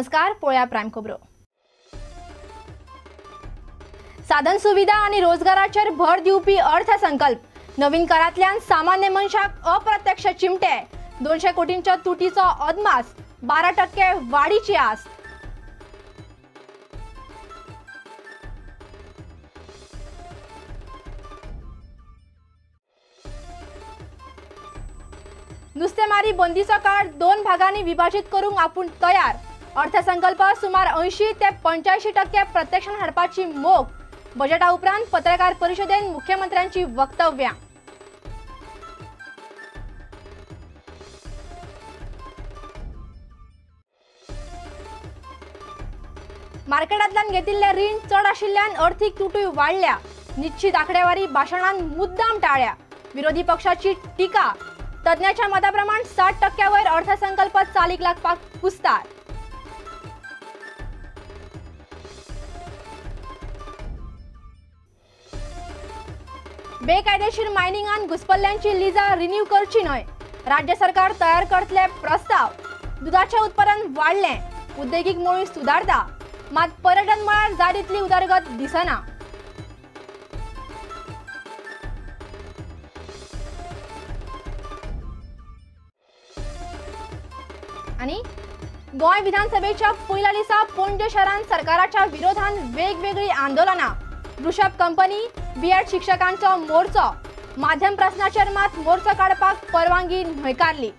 नमस्कार, पोळ्या प्राइम खबरो। साधन सुविधा आणि रोजगाराचेर भर दिवपी अर्थसंकल्प। नवीन करांतल्यान सामान्य मनशाक अप्रत्यक्ष चिमटे। 200 कोटींच्या तुटीचो अदमास, 12% वाढीची आस। नुस्तेमारी बंदीचो काळ 2 भागांनी विभाजित करूंक आपूण तयार। अर्थसंकल्प सुमार 80 ते 85% प्रत्यक्षान हाडपाची मोख। बजेटा उपरांत पत्रकार परिशदेन मुख्यमंत्र्यांची वक्तव्यां। मार्केटांतल्यान घेतिल्ले रीण चड आशिल्ल्यान अर्थीक तुटूय वाडल्या। निश्चित आंकडेवारी भाशणांत मुद्दाम टाळ्या। विरोधी पक्षाची टिका। तज्ञांच्या मताप्रमाण 60% वयर अर्थसंकल्प चालीक लागपाक कुस्तार। बेकायदेशीर मायनिंगान घुसपल्ल्यांची लिजा रिन्यू करची न्हय। राज्य सरकार तयार करतले प्रस्ताव। दुधाचें उत्पादन वाडलें। उद्देगीक मोळी सुदारता, मात पर्यटन मळार जाय तितली उदरगत दिसना। आणि गोंय विधानसभेच्या पहिल्या दिसा पणजे शहरात सरकाराच्या विरोधात वेगवेगळी आंदोलना। वृषभ कंपनी, बीएड शिक्षकांचो मोर्चो। माध्यम प्रश्नाचेर मात मोर्चो काडपाक परवानगी न्हयकारली।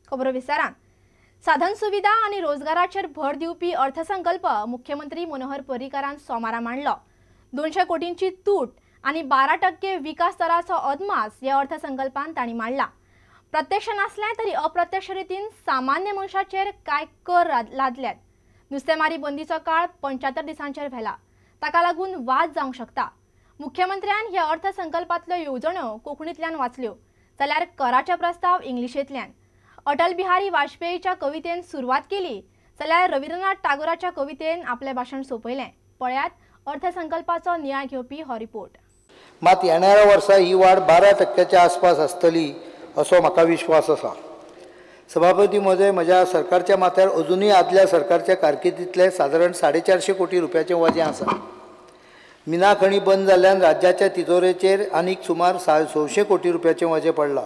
खबरो विस्तारान। साधन सुविधा आणि रोजगाराचेर भर दिवपी अर्थसंकल्प मुख्यमंत्री मनोहर पर्रीकारान सोमारा मांडलो। 200 कोटींची तूट आणि 12% विकास दराचो अदमास या अर्थसंकल्पान तांणी मांडला। प्रत्यक्ष नासलें तरी अप्रत्यक्ष रितीन सामान्य मनशाचेर काय कर लादल्यात। नुस्तेमारी बंदीचो काळ 75 दिसांचेर व्हेला। ताका लागून वाद जावंक शकता। मुख्यमंत्र्यान ह्या अर्थसंकल्पांतल्यो येवजण्यो कोंकणींतल्यान वाचल्यो, जाल्यार कराचे प्रस्ताव इंग्लिशींतल्यान। अटल बिहारी वाजपेयीच्या कवितेन सुरवात केली, जाल्यार रवींद्रनाथ टागोराच्या कवितेन आपले भाशण सोंपयलें। पळयात अर्थसंकल्पाचो नियाळ घेवपी हो रिपोर्ट। मात येणाऱ्या वर्सा ही वाढ 12%च्या आसपास आसतली असो म्हाका विश्वास आसा। सभापती महोदय, म्हज्या सरकारच्या माथ्यार अजूनय आदल्या सरकारच्या कारकिर्दींतले सादारण 450 कोटी रुपयाचें वजें आसा। मिना खणी बंद जाल्ल्यान राज्याच्या तिजोरेचेर आनीक सुमार 600 कोटी रुपयाचें वजें पडलां।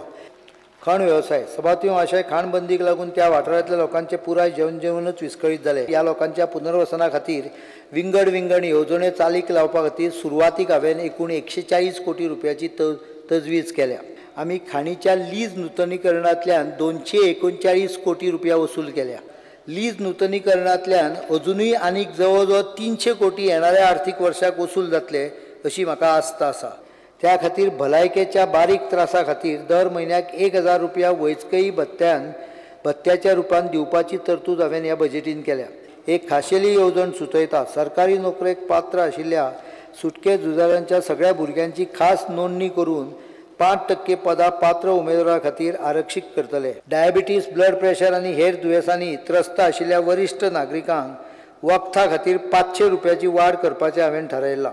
खाण वेवसाय सभापती महाशय, खाण बंदीक लागून त्या वाठारांतल्या लोकांचे पुराय जेवणूच विस्कळीत जाले। ह्या लोकांच्या पुनर्वसना खातीर विंगड येवजण्यो चालीक लावपा खातीर सुरवातीक हांवें एकूण 140 कोटी रुपयाची तजवीज केल्या। आमी खाणीच्या लीज नूतनीकरणांतल्यान 239 कोटी रुपया वसूल केल्या। लीज नूतनीकरणांतल्यान अजूनय आनीक जवळ जवळ 300 कोटी येणाऱ्या आर्थीक वर्साक वसूल जातले अशी म्हाका आस्त आसा। त्या खातीर भलायकेच्या बारीक त्रासा खातीर दर म्हयन्याक 1000 रुपया वैजकी भत्त्याच्या रुपान दिवपाची तरतूद हांवें ह्या बजेटीन केल्या। एक खाशेली येवजण सुचयता। सरकारी नोकरेक पात्र आशिल्ल्या सुटके झुजाऱ्यांच्या सगळ्या भुरग्यांची खास नोंदणी करून 5% पदां पात्र उमेदवारां खातीर आरक्षीत करतले। डायबिटीस, ब्लड प्रेशर आनी हेर दुयेंसांनी त्रस्त आशिल्ल्या वरिश्ठ नागरिकांक वखदा खातीर 500 रुपयाची वाड करपाचें हांवें थारायलां।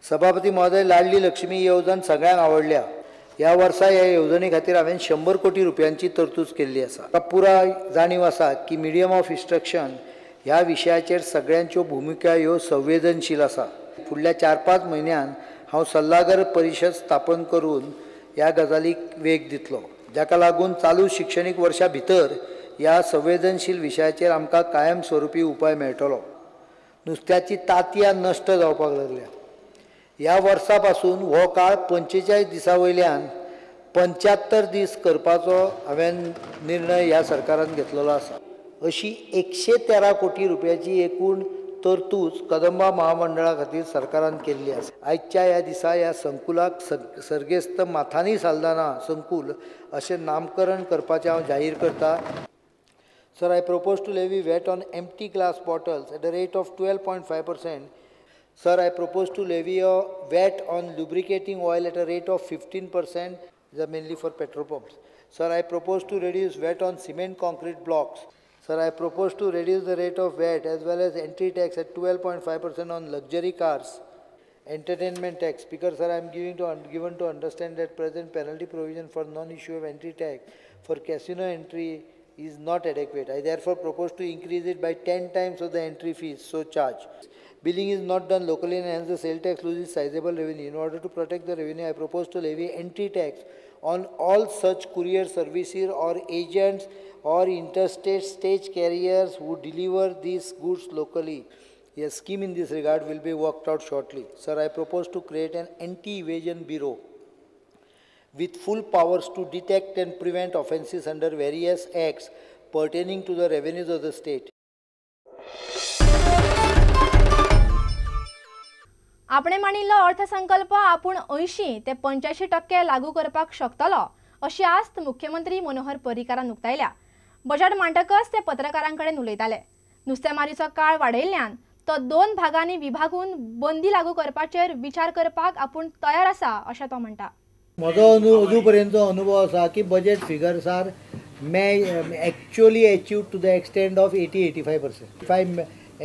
सभापती महोदय, लाडली लक्ष्मी येवजण सगळ्यांक आवडल्या। ह्या वर्सा ह्या येवजणे खातीर हांवें 100 कोटी रुपयांची तरतूद केल्ली आसा। म्हाका पुराय जाणीव आसा की मिडियम ऑफ इन्स्ट्रक्शन ह्या विशयाचेर सगळ्यांच्यो भुमिका ह्यो संवेदनशील आसा। फुडल्या 4-5 म्हयन्यान हांव सल्लागार परिशद स्थापन करून ह्या गजालीक वेग दितलो, जाका लागून चालू शिक्षणीक वर्सा भितर ह्या संवेदनशील विशयाचेर आमकां कायम स्वरुपी उपाय मेळटलो। नुस्त्याची तांतयां नश्ट जावपाक लागल्या। ह्या वर्सा पासून हो काळ 45 दिसां वयल्यान 75 दीस करपाचो हांवें निर्णय ह्या सरकारान घेतलेलो आसा। अशी 113 कोटी रुपयाची एकूण तरतूद कदंबा महामंडळा खातीर सरकारान केल्ली आसा। आयच्या ह्या दिसा ह्या संकुलाक सर्गेस्त माथानी साल्दाना संकुल अशें नामकरण करपाचें हांव जाहीर करतां। Sir, I propose to levy VAT on empty glass bottles at a rate of 12.5%. Sir, I propose to levy a VAT on lubricating oil at a rate of 15%, mainly for petrol pumps. Sir, I propose to reduce VAT on cement concrete blocks. Sir, I propose to reduce the rate of VAT as well as entry tax at 12.5% on luxury cars Entertainment tax. Speaker sir, I am given to understand that present penalty provision for non-issue of entry tax for casino entry is not adequate. I therefore propose to increase it by 10 times of the entry fees so charged. Billing is not done locally and hence the sale tax loses sizable revenue. In order to protect the revenue, I propose to levy entry tax on all such courier services or agents or interstate stage carriers who deliver these goods locally. A scheme in this regard will be worked out shortly. Sir, I propose to create an anti-evasion bureau with full powers to detect and prevent offences under various acts pertaining to the revenues of the state. आपणे मानिल्लो अर्थसंकल्प आपूण 80 ते 85% लागू करपाक शकतलो अशी आस्त मुख्यमंत्री मनोहर पर्रीकारान उक्तायल्या. बजेट मांडटकच ते पत्रकारांकडेन उलयताले. नुस्तेमारीचो काळ वाडयिल्ल्यान तो 2 भागांनी विभागून बंदी लागू करपाचेर विचार करपाक आपूण तयार आसा अशें तो म्हणटा. म्हजो अजून पर्यंतचो अनुभव आसा की budget figures are actually achieved to the extent of 80-85%. If I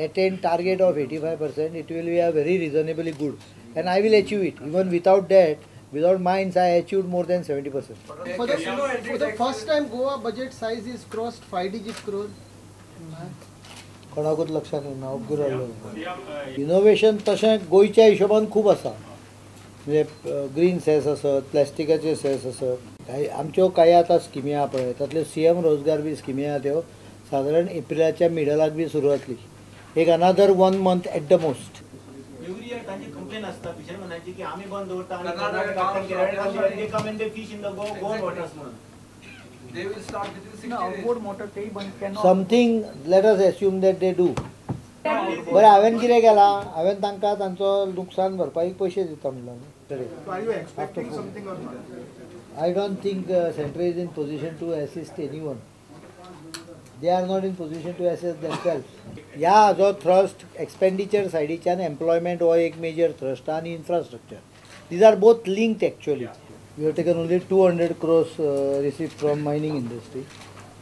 attain target of 85%, it will be a very reasonably good, and I will achieve it. Even without that, without mines, I achieved more than 70%. For the first time, Goa budget size is crossed 5-digit crore. कोणाकूच लक्षात येना उपगूर innovation तशें गोंयच्या हिशोबान खूब आसा. म्हणजे green cess आसत, प्लास्टिकाचे cess आसत, आमच्यो कांय आतां स्किमी आहा पळय तातल्यो CM रोजगार बी स्किमी आहा त्यो सादारण एप्रिलाच्या मिडलाक बी सुरू जातली. एक another 1 month at the most. Every year तांची कंप्लेन आसता फिशरमॅनाची की आमी बंद दवरता आनी Karnataka they come and they fish in the Goan waters म्हणून. They will start within 60 days. Motor cannot. Something, let us assume that they do. बरें हांवें कितें केलां, हांवें तांकां तांचो नुकसान भरपाईक पयशे दिता म्हणला न्ही. Are you expecting something or not? I don't think Centre is in position to assist anyone. They are not in position to assist themselves. ह्या हाजो थ्रस्ट एक्सपेंडिचर सायडीच्यान एम्प्लॉयमेंट हो एक मेजर थ्रस्ट आनी infrastructure. These are both linked actually. We have taken only 200 crores received from mining industry,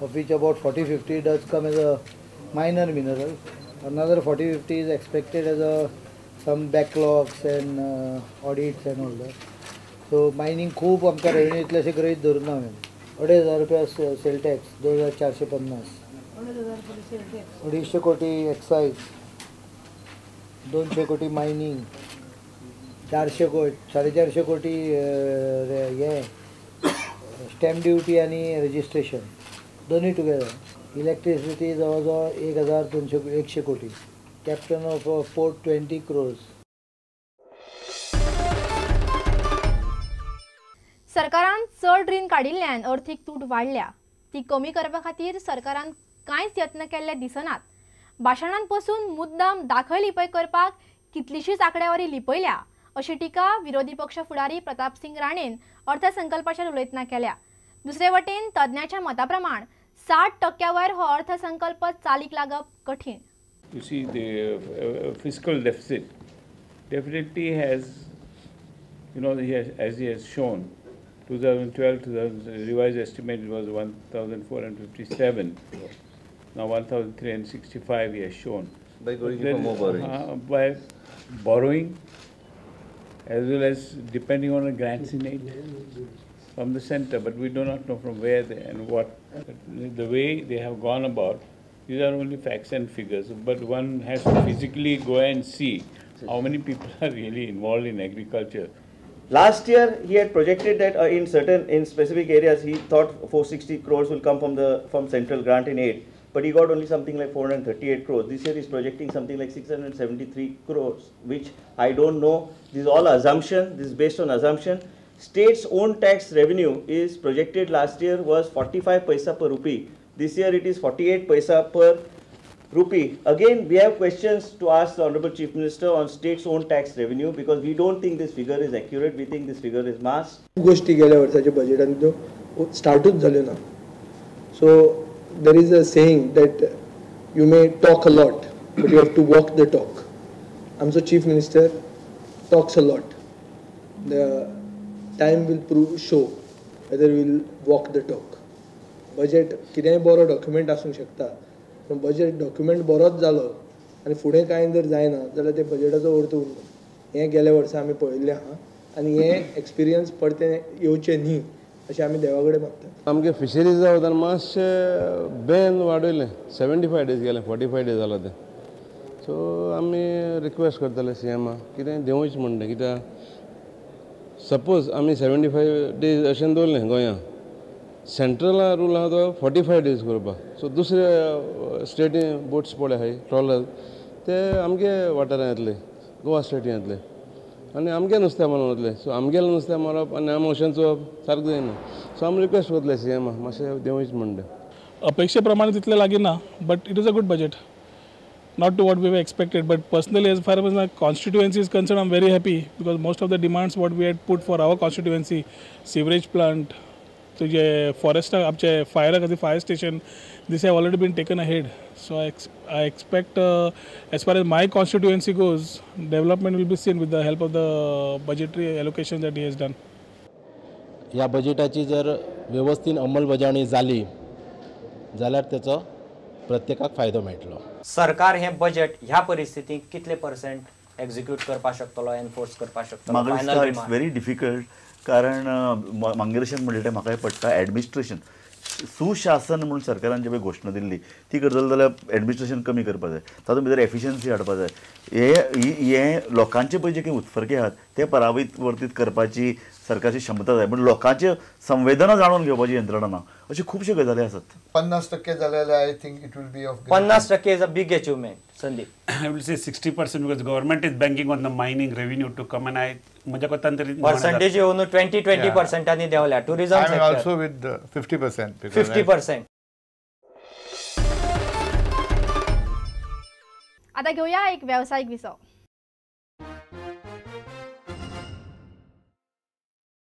of which about 40-50 does come as a minor mineral. Another 40-50 is expected as some backlogs and audits and all that. So mining खूब आमकां revenue इतलेशें गृहीत धरून हांवें 2,500 रुपया sale tax 2,450, 250 कोटी excise, 200 कोटी mining, 450 कोटी हे स्टॅम्प ड्युटी आणि रजिस्ट्रेशन दोन्ही टुगेदर. इलेक्ट्रिसिटी जवळ जवळ 1,100 कोटी. Captain of port 20 crores. सरकारान चड रीण काडिल्ल्यान अर्थीक तूट वाडल्या. ती कमी करपा खातीर सरकारान कांयच यत्न केल्ले दिसनात. भाशणांपासून मुद्दाम दाखय लिपय करपाक कितलीशीच आंकडेवारी लिपयल्या अशी टिका विरोधी पक्ष फुडारी प्रताप सिंग राणेन अर्थसंकल्पाचेर उलयतना केल्या. दुसरे वटेन तज्ञाच्या मताप्रमाण 60% वयर हो अर्थसंकल्प चालीक लागप कठीण. You see, the fiscal deficit definitely has, as he has shown, 2012 revised estimate was 1,457. Now 1,365 he has shown. By going for more borrowing. By borrowing, as well as depending on the grants in aid from the center, but we do not know from where they and what. The way they have gone about, these are only facts and figures, but one has to physically go and see how many people are really involved in agriculture. Last year he had projected that in specific areas he thought 460 crores will come from central grant in aid, but he got only something like 438 crores. This year he is projecting something like 673 crores, which I don't know. This is all assumption. This is based on assumption. State's own tax revenue is projected last year was 45 paisa per rupee. This year it is 48 paisa per rupee. Again, we have questions to ask the Honorable Chief Minister on state's own tax revenue, because we don't think this figure is accurate. We think this figure is masked. गोष्टी गेल्या वर्षाच्या बजेटान त्यो स्टार्टूच जाल्यो ना. So there is a saying that you may talk a lot, but you have to walk the talk. Amso Chief Minister talks a lot. The time will show whether we will walk the talk. Budget कितेंय बरो document आसूंक शकता, पण budget document बरोच जालो आनी फुडें कांय जर जायना जाल्यार ते बजेटाचो अर्थ उरना. हें गेल्या वर्सा आमी पळयल्लें आहा आनी हे एक्सपिरियन्स परते येवचे न्ही अशें आमी देवा कडेन मागतात. आमगे फिशरीजा वयताना मातशें बॅन वाडयलें 75 days गेलें 45 days जालां तें. सो आमी रिक्वेस्ट करतले CMाक कितें देंवच म्हणटा कित्याक सपोज आमी 75 days अशें दवरलें गोंयां सेंट्रला रूल आहा तो 45 days करपाक. सो दुसऱ्या स्टेटीन बोट्स पळय आहाय ट्रॉलर ते आमगे वाठारांत येतले गोवा स्टेटीन येतले आनी आमगे नुस्तें मारून वतले. सो आमगेलें नुस्तें मारप आनी आमी अशें चोवप सारकें जायना. सो आमी रिक्वेस्ट करतले CMाक मातशें देंवच म्हणटा. अपेक्षे प्रमाणे तितलें लागीना but it is a good budget. Not to what we were expected, but personally, as far as my constituency is concerned, I'm very happy because most of the demands what we had put for our constituency, sewerage plant, so je forest, आपचे fire station, this have already been taken ahead. So I expect, as far as my constituency goes, development will be seen with the help of the budgetary allocation that he has done. ह्या बजेटाची जर व्यवस्थित अंमलबजावणी जाली जाल्यार तेचो प्रत्येकाक फायदो मेळटलो. सरकार हे बजेट ह्या परिस्थितीत कितले % एक्झिक्यूट करपाक शकतलो, एनफोर्स करपाक शकतलो? म्हाका दिसता इट्स व्हेरी डिफिकल्ट कारण मार्गदर्शन म्हणलें म्हाकाय पडटा एडमिनिस्ट्रेशन सुशासन म्हणून सरकारान जे पळय घोशणा दिल्ली ती करतले जाल्यार एडमिनिस्ट्रेशन कमी करपाक जाय, तातूंत भितर एफिशियन्सी हाडपाक जाय. हे लोकांचे पळय जे काही उत्फर्गे आहात ते परावर्तीत करपाची सरकारची क्षमता जाय, पण लोकांचे संवेदना जाणून घेवपाची यंत्रणा ना. अशी खुबश्यो गजाली आसात. 50% जाल्यार I think it will be of 50% is a big achievement. Sandeep, I will say 60% because government is banking on the mining revenue to come and I माझ्या कोतान तरी पर्सेंटेज येऊन 20% देवल्या tourism sector. I am also with 50%. 50%. आता घेऊया एक व्यावसायिक विसव.